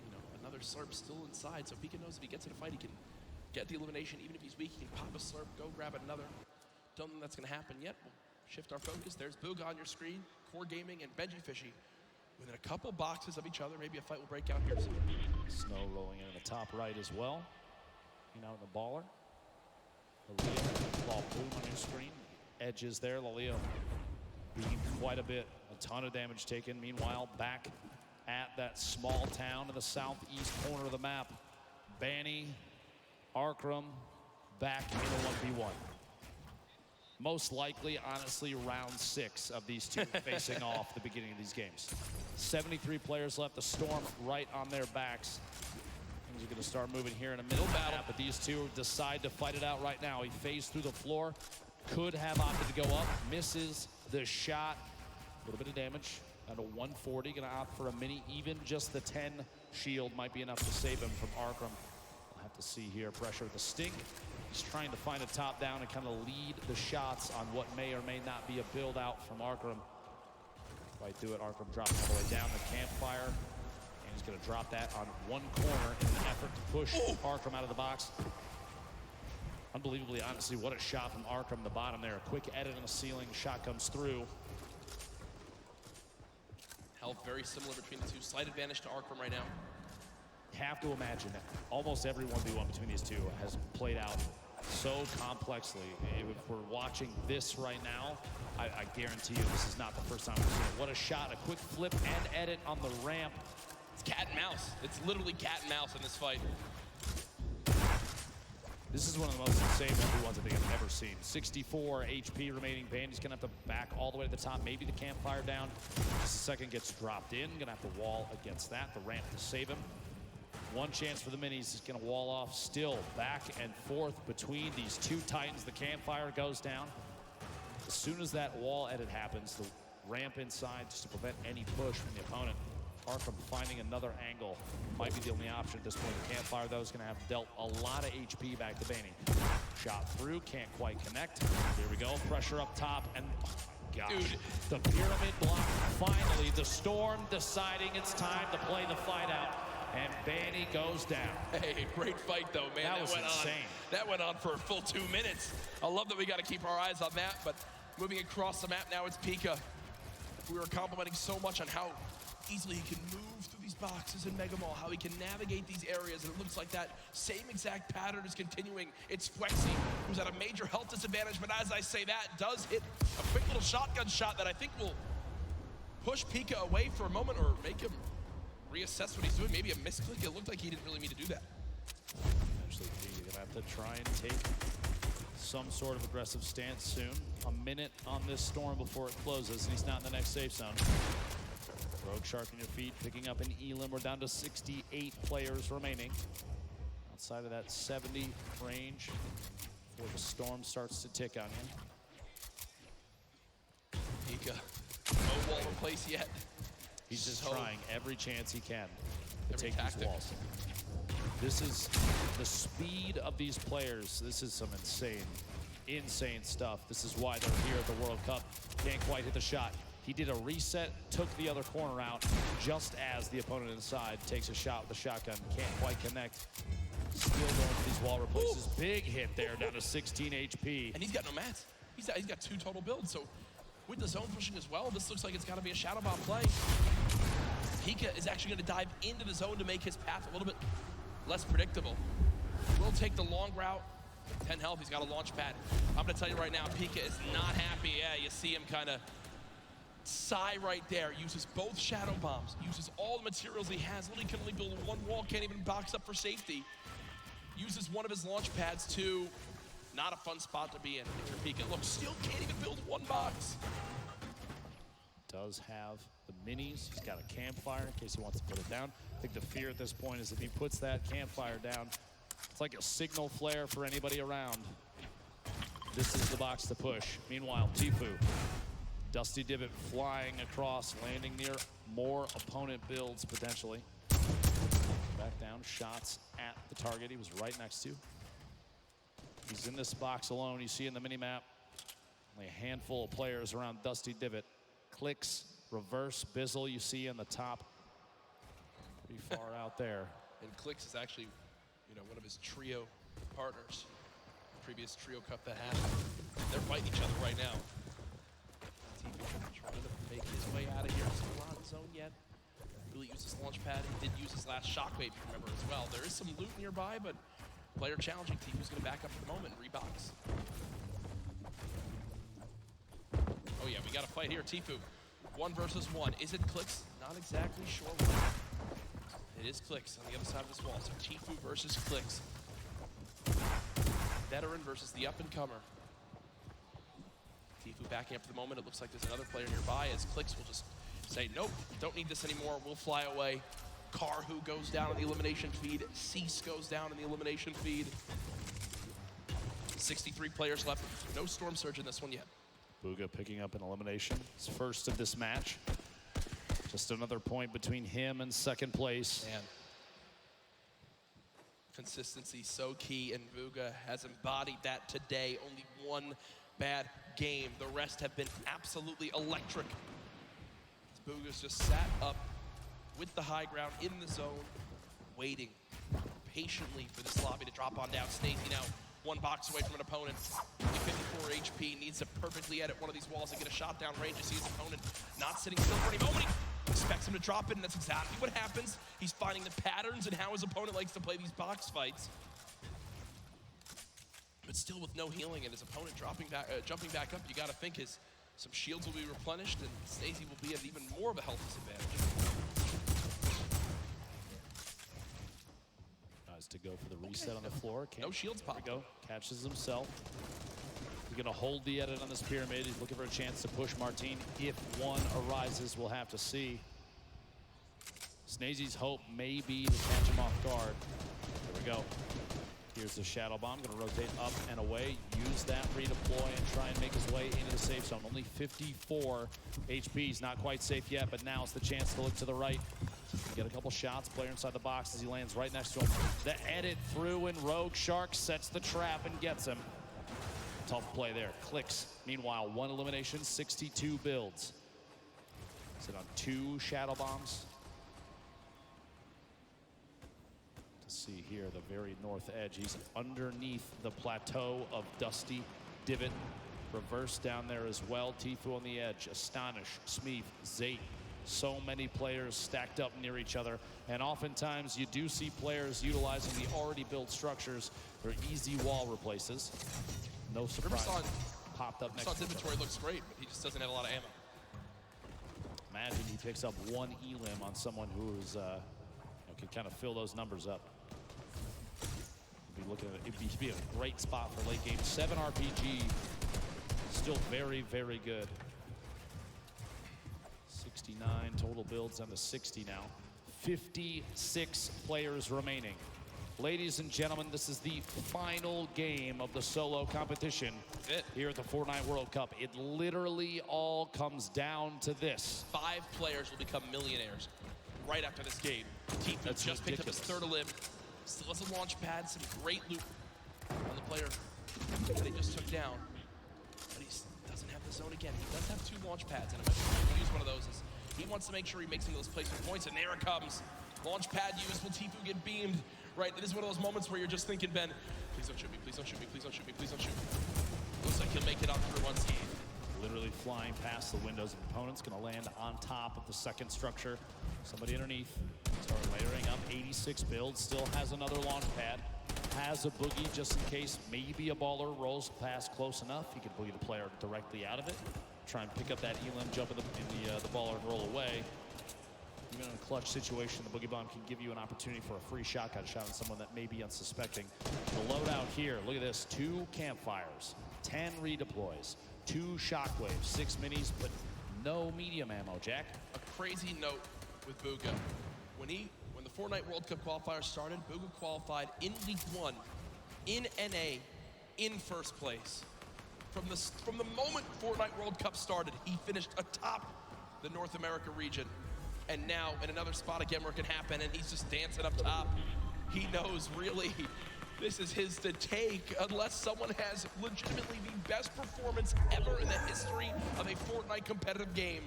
You know, another slurp still inside, so Pika knows if he gets in a fight, he can get the elimination. Even if he's weak, he can pop a slurp, go grab another. Don't think that's gonna happen yet. We'll shift our focus. There's Boog on your screen, Core Gaming and Benji Fishy. Within a couple boxes of each other, maybe a fight will break out here soon. Snow rolling in the top right as well. You know, the baller. Lalia, ball boom on your screen. Edges there, Lalia being quite a bit. A ton of damage taken. Meanwhile, back at that small town in the southeast corner of the map. Banny, Arkram, back in a 1v1. Most likely, honestly, round 6 of these two facing off the beginning of these games. 73 players left. The Storm right on their backs. Things are going to start moving here in a minute. But these two decide to fight it out right now. He phased through the floor. Could have opted to go up. Misses the shot. A little bit of damage. Down to 140. Going to opt for a mini. Even just the 10 shield might be enough to save him from Arkram. We'll have to see here. Pressure at the stink. He's trying to find a top down and kind of lead the shots on what may or may not be a build out from Arkram. Right through it, Arkram dropping all the way down the campfire. And he's gonna drop that on one corner in an effort to push Arkram out of the box. Unbelievably, honestly, what a shot from Arkram, the bottom there. A quick edit on the ceiling, shot comes through. Health very similar between the two. Slight advantage to Arkram right now. Have to imagine that almost every 1v1 between these two has played out so complexly. If we're watching this right now, I guarantee you this is not the first time we've seen it. What a shot, a quick flip and edit on the ramp. It's cat and mouse. It's literally cat and mouse in this fight. This is one of the most insane 1v1s I think I've ever seen. 64 HP remaining. Bandy's gonna have to back all the way to the top. Maybe the campfire down. Just a second gets dropped in. Gonna have to wall against that. The ramp to save him. One chance for the minis. He's gonna wall off. Still back and forth between these two titans. The campfire goes down. As soon as that wall edit happens, the ramp inside just to prevent any push from the opponent. Arkram finding another angle might be the only option at this point. The campfire, though, is going to have dealt a lot of HP back to Banny. Shot through, can't quite connect. Here we go, pressure up top, and oh my gosh. Dude. The pyramid block. Finally, the Storm deciding it's time to play the fight out, and Banny goes down. Hey, great fight, though, man. That was insane. That went on for a full 2 minutes. I love that we got to keep our eyes on that, but moving across the map now, it's Pika. We were complimenting so much on how easily he can move through these boxes in Mega Mall, how he can navigate these areas, and it looks like that same exact pattern is continuing. It's Flexi, who's at a major health disadvantage, but as I say that, does hit a quick little shotgun shot that I think will push Pika away for a moment or make him reassess what he's doing. Maybe a misclick. It looked like he didn't really mean to do that. Actually, Pika gonna have to try and take some sort of aggressive stance soon. A minute on this Storm before it closes, and he's not in the next safe zone. Rogue Shark on your feet, picking up an Elim. We're down to 68 players remaining. Outside of that 70 range before the Storm starts to tick on you. Pika, no wall in place yet. He's just trying every chance he can to Every take tactic. these walls. This is the speed of these players. This is some insane stuff. This is why they're here at the World Cup. Can't quite hit the shot. He did a reset, took the other corner out, just as the opponent inside takes a shot with the shotgun. Can't quite connect. Still going for these wall replaces. Big hit there, down to 16 HP. And he's got no mats. He's got 2 total builds, so with the zone pushing as well, this looks like it's got to be a Shadow Bomb play. Pika is actually going to dive into the zone to make his path a little bit less predictable. Will take the long route, 10 health, he's got a launch pad. I'm gonna tell you right now, Pika is not happy. Yeah, you see him kind of sigh right there. Uses both shadow bombs, uses all the materials he has. Literally can only build one wall, can't even box up for safety. Uses one of his launch pads to, not a fun spot to be in. Pika, look, still can't even build one box. Does have the minis. He's got a campfire in case he wants to put it down. I think the fear at this point is if he puts that campfire down, it's like a signal flare for anybody around. This is the box to push. Meanwhile, Tfue, Dusty Divot flying across, landing near more opponent builds potentially. Back down, shots at the target he was right next to. He's in this box alone. You see in the minimap, only a handful of players around Dusty Divot. Clicks, reverse, Bizzle you see in the top. Pretty far out there. And Clicks is actually, you know, one of his trio partners. Previous trio cup that happened. They're fighting each other right now. Tfue trying to make his way out of here. Still not in zone yet. Really used his launch pad. He did use his last shockwave, if you remember, as well. There is some loot nearby, but player challenging. Tfue's going to back up for the moment and rebox. Oh yeah, we got a fight here. Tfue, 1 versus 1. Is it Clicks? Not exactly sure why. It is Clicks on the other side of this wall. So Tfue versus Clicks. Veteran versus the up-and-comer. Tfue backing up for the moment. It looks like there's another player nearby as Clicks will just say, nope, don't need this anymore. We'll fly away. Karhu goes down in the elimination feed. Cease goes down in the elimination feed. 63 players left. No Storm Surge in this one yet. Bugha picking up an elimination. His first of this match. Just another point between him and second place. Man. Consistency so key, and Bugha has embodied that today. Only one bad game. The rest have been absolutely electric. Bugha's just sat up with the high ground in the zone, waiting patiently for this lobby to drop on down. Snazy now 1 box away from an opponent. Only 54 HP, needs to perfectly edit one of these walls and get a shot down range. You see his opponent not sitting still for any moment. He expects him to drop it, and that's exactly what happens. He's finding the patterns and how his opponent likes to play these box fights. But still with no healing and his opponent jumping back up, you gotta think some shields will be replenished and Snazy will be at even more of a health disadvantage. Tries to go for the reset on the floor. No shields pop. There we go. Catches himself. He's gonna hold the edit on this pyramid. He's looking for a chance to push Martine. If one arises, we'll have to see. Snazy's hope may be to catch him off guard. There we go. Here's the shadow bomb, gonna rotate up and away, use that, redeploy, and try and make his way into the safe zone. Only 54 HP, he's not quite safe yet, but now it's the chance to look to the right. Get a couple shots, player inside the box as he lands right next to him. The edit through, and Rogue Shark sets the trap and gets him. Tough play there. Clicks, meanwhile, 1 elimination, 62 builds. Sit on 2 shadow bombs. See here, the very north edge. He's underneath the plateau of Dusty Divot. Reverse down there as well. Tfue on the edge. Astonish, Smeef, Zate. So many players stacked up near each other. And oftentimes you do see players utilizing the already built structures for easy wall replaces. No surprise. Popped up next to him. Inventory looks great, but he just doesn't have a lot of ammo. Imagine he picks up 1 elim on someone who's can kind of fill those numbers up. Be looking at it. It'd be a great spot for late game. 7 RPG, still very, very good. 69 total builds down to 60 now. 56 players remaining. Ladies and gentlemen, this is the final game of the solo competition here at the FORTNITE World Cup. It literally all comes down to this. 5 players will become millionaires right after this game. Tfue just picked up his 3rd elim. Still has a launch pad, some great loot on the player that they just took down. But he doesn't have the zone again. He does have 2 launch pads, and I'm going to use one of those. He wants to make sure he makes some of those placement points, and there it comes. Launch pad used. Will Tfue get beamed? Right, this is one of those moments where you're just thinking, Ben, please don't shoot me, please don't shoot me, please don't shoot me, please don't shoot me. Looks like he'll make it on through once he... Literally flying past the windows of opponents, gonna land on top of the second structure. Somebody underneath, start layering up, 86 builds, still has another launch pad. has a boogie just in case maybe a baller rolls past close enough. He can boogie the player directly out of it. Try and pick up that elim, jump in the baller and roll away. Even in a clutch situation, the boogie bomb can give you an opportunity for a free shotgun shot on someone that may be unsuspecting. The loadout here, look at this, 2 campfires, 10 redeploys, 2 shockwaves, 6 minis, but no medium ammo, Jack. A crazy note with Bugha. When the FORTNITE World Cup qualifier started, Bugha qualified in week 1 in NA in first place. From the moment FORTNITE World Cup started, he finished atop the North America region. And now in another spot again where it can happen, and he's just dancing up top. He knows really this is his to take unless someone has legitimately the best performance ever in the history of a FORTNITE competitive game.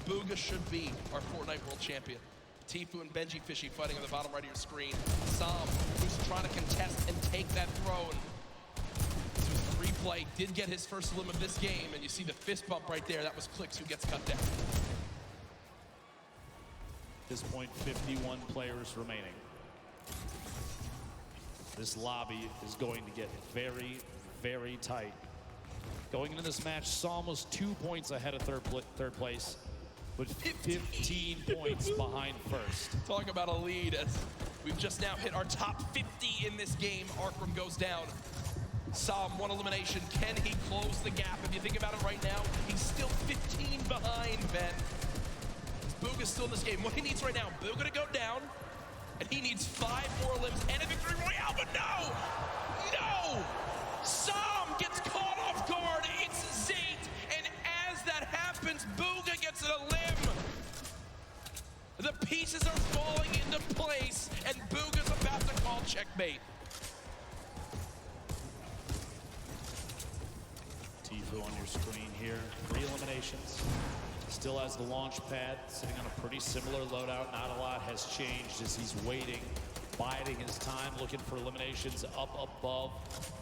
Bugha should be our FORTNITE world champion. Tfue and Benji Fishy fighting on the bottom right of your screen. Sam, who's trying to contest and take that throne. This was the replay, did get his first limb of this game, and you see the fist bump right there. That was Clicks who gets cut down. At this point, 51 players remaining. This lobby is going to get very, very tight. Going into this match, Psalm was 2 points ahead of third place, but 15 points behind first. Talk about a lead as we've just now hit our top 50 in this game. Arkram goes down. Psalm, 1 elimination. Can he close the gap? If you think about it right now, he's still 15 behind, Ben. Bugha's still in this game. What he needs right now, Bugha to go down, and he needs 5 more limbs and a victory royale, but no! No! Psalm gets caught off guard. It's Zate, and as that happens, Bugha gets a limb. The pieces are falling into place, and Bugha's about to call checkmate. Tfue on your screen here, 3 eliminations. Still has the launch pad, sitting on a pretty similar loadout. Not a lot has changed as he's waiting, biding his time, looking for eliminations up above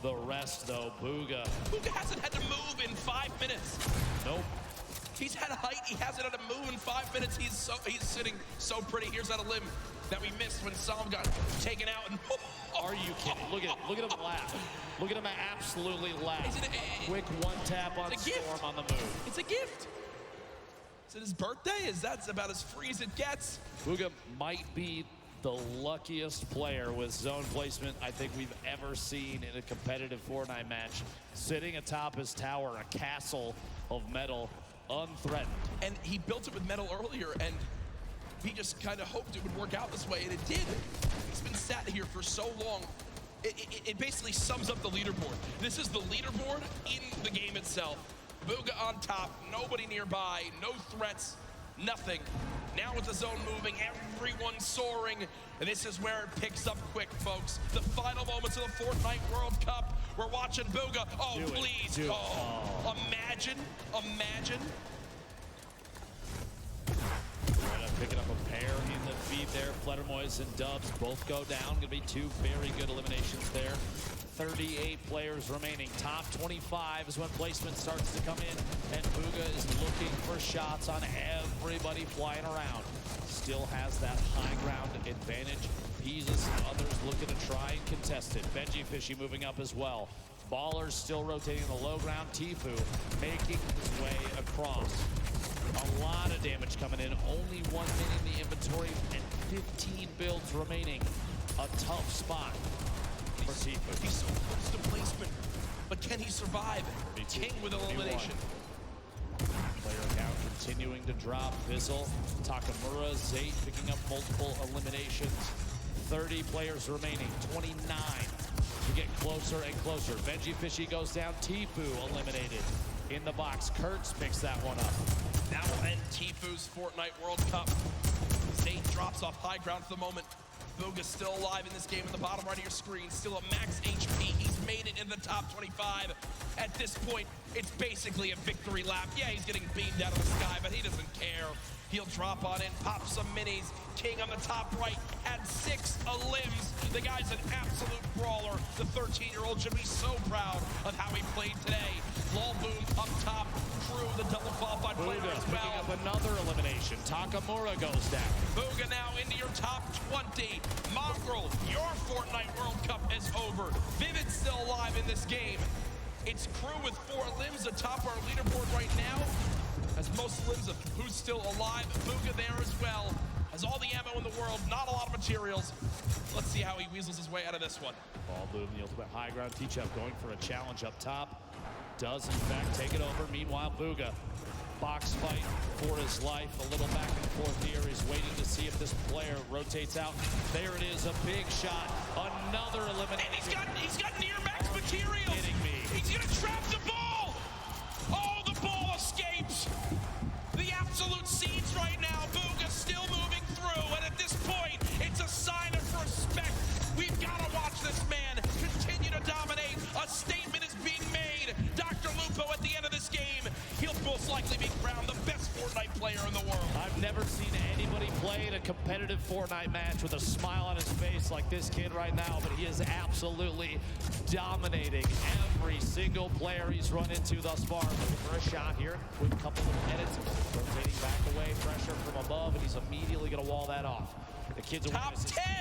the rest, though. Bugha hasn't had to move in 5 minutes. Nope. He's had height, he hasn't had to move in 5 minutes. He's sitting so pretty. Here's that a limb that we missed when Psalm got taken out. And are you kidding? Look at him laugh. Look at him absolutely laugh. Quick one tap on Storm on the move. It's a gift. Is it his birthday? That's about as free as it gets. Bugha might be the luckiest player with zone placement I think we've ever seen in a competitive FORTNITE match. Sitting atop his tower, a castle of metal, unthreatened. And he built it with metal earlier, and he just kind of hoped it would work out this way, and it did. He's been sat here for so long. It basically sums up the leaderboard. This is the leaderboard in the game itself. Bugha on top, nobody nearby, no threats, nothing. Now with the zone moving, everyone soaring, and this is where it picks up quick, folks. The final moments of the FORTNITE World Cup. We're watching Bugha. Oh, please. Imagine. Picking up a pair in the feed there. Fledermoys and Dubs both go down. Gonna be 2 very good eliminations there. 38 players remaining. Top 25 is when placement starts to come in, and Bugha is looking for shots on everybody flying around. Still has that high ground advantage. Peasus and others looking to try and contest it. Benji Fishy moving up as well. Ballers still rotating in the low ground. Tfue making his way across. A lot of damage coming in. Only 1 minute in the inventory and 15 builds remaining. A tough spot for Tfue. He's so close to placement, but can he survive? King with elimination. Player count continuing to drop. Fizzle, Takamura, Zate picking up multiple eliminations. 30 players remaining, 29. We get closer and closer. Benji Fishy goes down. Tfue eliminated in the box. Kurtz picks that one up. That will end Tfue's FORTNITE World Cup. Zate drops off high ground for the moment. Bugha's still alive in this game in the bottom right of your screen. Still at max HP. He's made it in the top 25. At this point, it's basically a victory lap. Yeah, he's getting beamed out of the sky, but he doesn't care. He'll drop on in, pop some minis. King on the top right had 6 limbs. The guy's an absolute brawler. The 13-year-old should be so proud of how he played today. Lol Boom up top. Crew, the double qualified player Booga as picking well. up another elimination. Takamura goes down. Booga now into your top 20. Mongrel, your Fortnite World Cup is over. Vivid's still alive in this game. It's Crew with 4 limbs atop our leaderboard right now. Has most limbs of who's still alive. Booga there as well. Has all the ammo in the world, not a lot of materials. Let's see how he weasels his way out of this one. Ball Boom, the ultimate high ground. Teach-Up going for a challenge up top. Does, in fact, take it over. Meanwhile, Booga, box fight for his life. A little back and forth here. He's waiting to see if this player rotates out. There it is, a big shot. Another elimination. And he's got near max materials. Kidding me. He's gonna trap the ball. Oh, the ball escapes. The absolute scenes right now. Booga still moving through, and at this point, it's a sign of respect. We've got to watch this man continue to dominate. A statement is being made. Dr. Lupo at the end of this game, he'll most likely be crowned the best Fortnite player in the world. I've never seen anybody play in a competitive Fortnite match with a smile on his face like this kid right now, but he is absolutely dominating every single player he's run into thus far. Looking for a shot here. Quick couple of edits. Rotating back away, pressure from above, and he's immediately going to wall that off. The kid's Top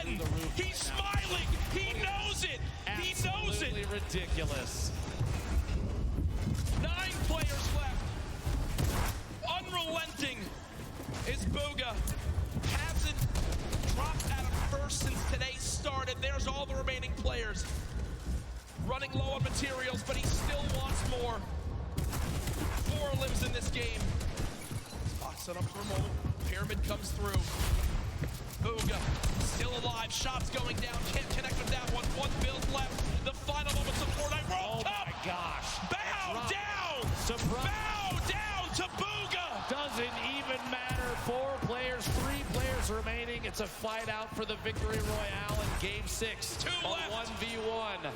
10. He's smiling. He knows it. He knows it. Absolutely ridiculous. 9 players left. Unrelenting is Booga. Hasn't dropped out of first since today started. There's all the remaining players. Running low on materials, but he still wants more. 4 limbs in this game. Box it up for a moment. Pyramid comes through. Booga still alive. Shots going down. Can't connect with that one. 1 build left. The final moments of Fortnite World Cup. Oh my gosh. Bow down. Surprise. Bow down to Booga. Doesn't even matter. 4 players, 3 players remaining. It's a fight out for the victory royale in game 6. 2 left. 1v1.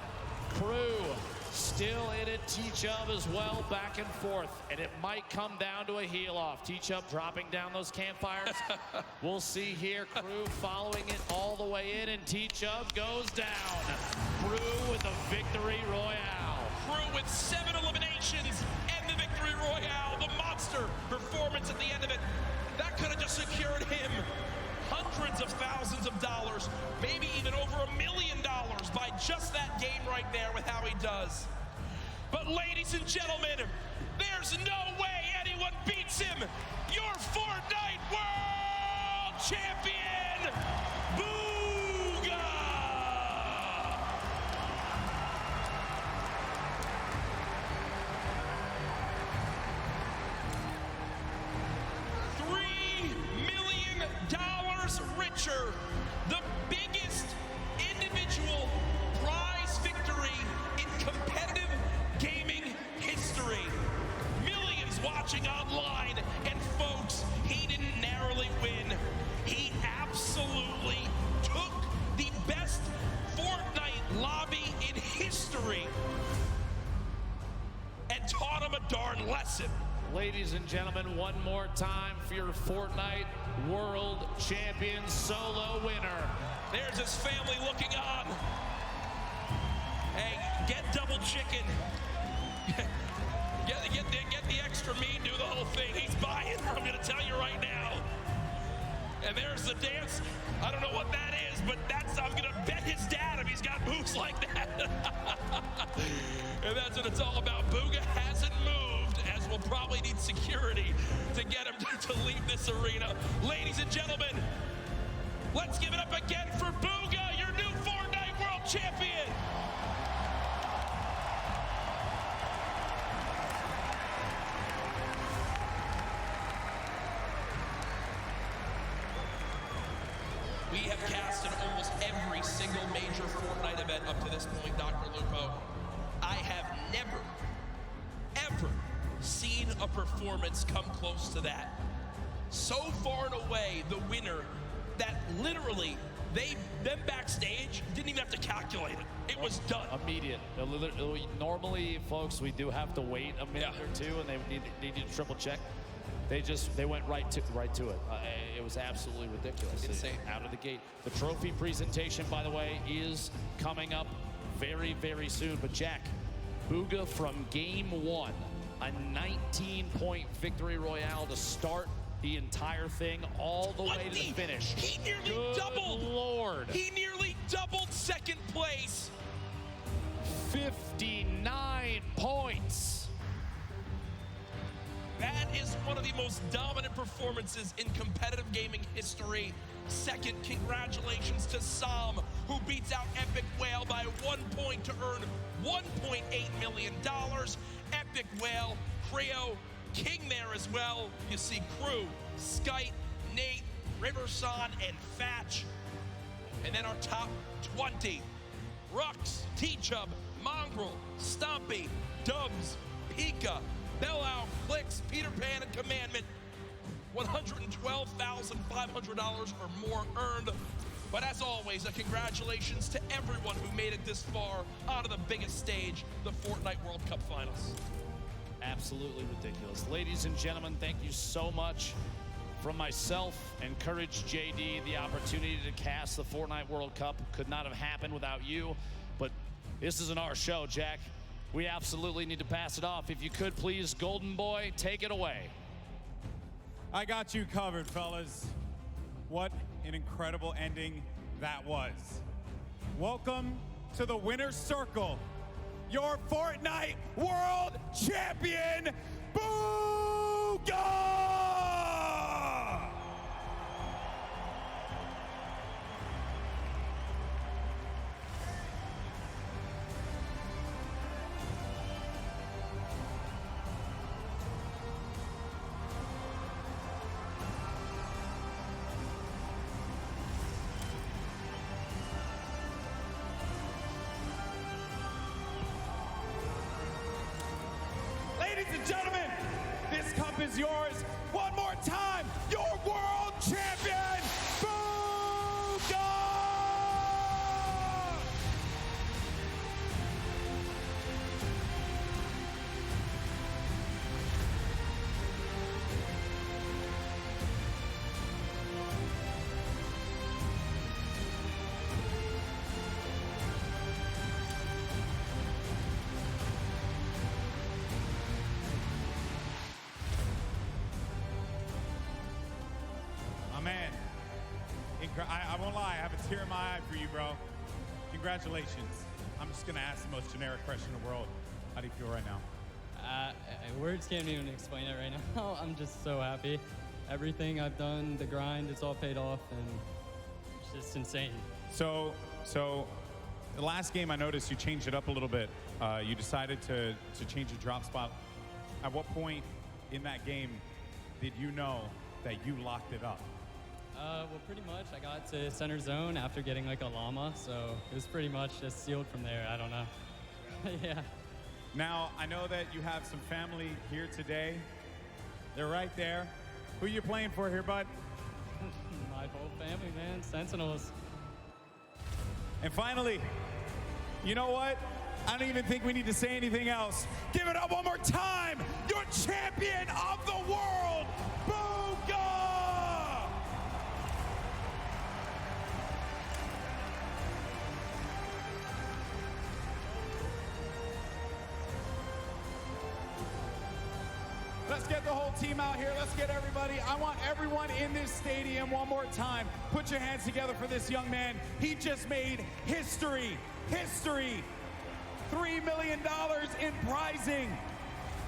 Crew still in it. Teach-Up as well, back and forth. And it might come down to a heel-off. Teach-Up dropping down those campfires. We'll see here. Crew following it all the way in, and Teach-Up goes down. Crew with the victory royale. Crew with 7 eliminations and the victory royale. The monster performance at the end of it. That could have just secured him hundreds of thousands of dollars, maybe even over $1 million by just that game right there with how he does. But ladies and gentlemen, there's no way anyone beats him. Your Fortnite World Champion, Booga! $3 million richer, the biggest individual prize victory in competitive gaming history. Millions watching online, and folks, he didn't narrowly win. He absolutely took the best Fortnite lobby in history and taught him a darn lesson. Ladies and gentlemen, one more time for your Fortnite World Champion solo winner. There's his family looking on. Hey, get double chicken. Get the extra meat, do the whole thing. He's buying, I'm gonna tell you right now. And there's the dance. I don't know what that is, but I'm gonna bet his dad if he's got moves like that. And that's what it's all about. Booga hasn't moved, as we'll probably need security to get him to leave this arena. Ladies and gentlemen, let's give it up again for Booga, your new Fortnite World Champion. We have cast in almost every single major Fortnite event up to this point, Dr. Lupo. I have never, ever seen a performance come close to that. So far and away, the winner that literally, them backstage didn't even have to calculate it. It was done. Immediate. Normally, folks, we do have to wait a minute or two, and they need to triple check. They went right to it. It was absolutely ridiculous. Insane. Out of the gate. The trophy presentation, by the way, is coming up very, very soon. But Jack, Bugha from game 1, a 19-point victory royale to start the entire thing all the way to the finish. He nearly Good doubled. Lord. He nearly doubled second place. 59 points. That is one of the most dominant performances in competitive gaming history. Second, congratulations to Sam, who beats out Epic Whale by 1 point to earn $1.8 million. Epic Whale, Creo, King there as well. You see Crew, Skype, Nate, Riverson, and Fatch. And then our top 20, Rux, T-Chub, Mongrel, Stompy, Dubs, Pika, Bellow, Clicks, Peter Pan, and Commandment. $112,500 or more earned. But as always, a congratulations to everyone who made it this far onto the biggest stage, the Fortnite World Cup Finals. Absolutely ridiculous. Ladies and gentlemen, thank you so much. From myself and Courage JD, the opportunity to cast the Fortnite World Cup could not have happened without you. But this isn't our show, Jack. We absolutely need to pass it off. If you could, please, Golden Boy, take it away. I got you covered, fellas. What an incredible ending that was. Welcome to the winner's circle. Your Fortnite World Champion, Bugha! Ladies and gentlemen, this cup is yours. One more time, your world champion, Bugha! Man, I won't lie, I have a tear in my eye for you, bro. Congratulations. I'm just gonna ask the most generic question in the world. How do you feel right now? Words can't even explain it right now. I'm just so happy. Everything I've done, the grind, it's all paid off, and it's just insane. So the last game I noticed you changed it up a little bit. You decided to change your drop spot. At what point in that game did you know that you locked it up? Well, pretty much. I got to center zone after getting like a llama, so it was pretty much just sealed from there. I don't know. Yeah. Now, I know that you have some family here today. They're right there. Who you playing for here, bud? My whole family, man. Sentinels. And finally, you know what? I don't even think we need to say anything else. Give it up one more time. Your champion of the world, Bugha! Let's get the whole team out here. Let's get everybody. I want everyone in this stadium one more time. Put your hands together for this young man. He just made history. History. $3 million in prizing.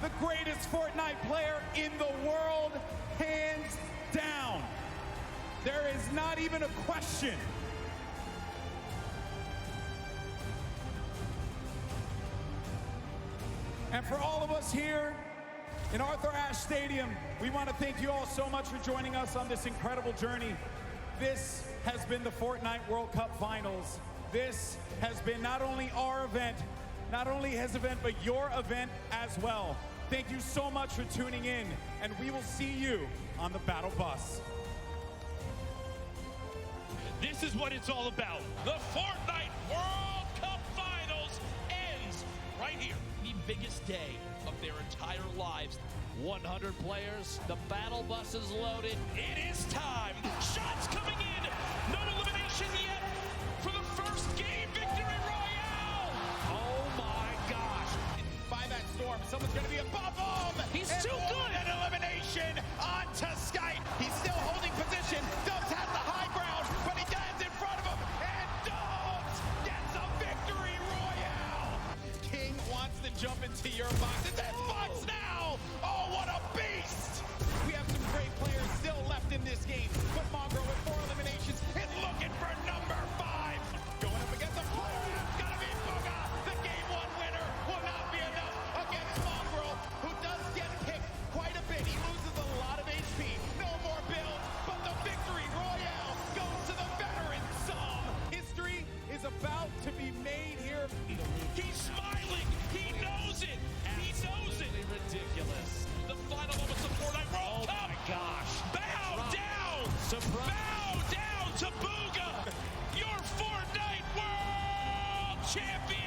The greatest Fortnite player in the world, hands down. There is not even a question. And for all of us here in Arthur Ashe Stadium, we want to thank you all so much for joining us on this incredible journey. This has been the Fortnite World Cup Finals. This has been not only our event, not only his event, but your event as well. Thank you so much for tuning in, and we will see you on the battle bus. This is what it's all about. The Fortnite World Cup Finals ends right here. The biggest day of their entire lives. 100 players, the battle bus is loaded. It is time. Shots coming in. No elimination yet for the first game victory royale. Oh my gosh. By that storm, someone's going to be above him. He's And too good. An elimination onto Skype. He's still holding position. Dubs has the high ground, but he dives in front of him. And Dubs gets a victory royale. King wants to jump into your box. And then Fox now. Oh, what a beast. We have some great players still left in this game. But Mongrel with 4 eliminations is looking for number 5. Going up against a player. It's going to be Booga. The game 1 winner will not be enough against Mongrel, who does get picked quite a bit. He loses a lot of HP. No more builds, but the victory royale goes to the veteran Som. History is about to be made here. He's smiling. He knows it. He knows it. Ridiculous. The final moments of FORTNITE World Oh Cup. my gosh. Bow down. Surprise. Bow down to Booga, your FORTNITE World Champion.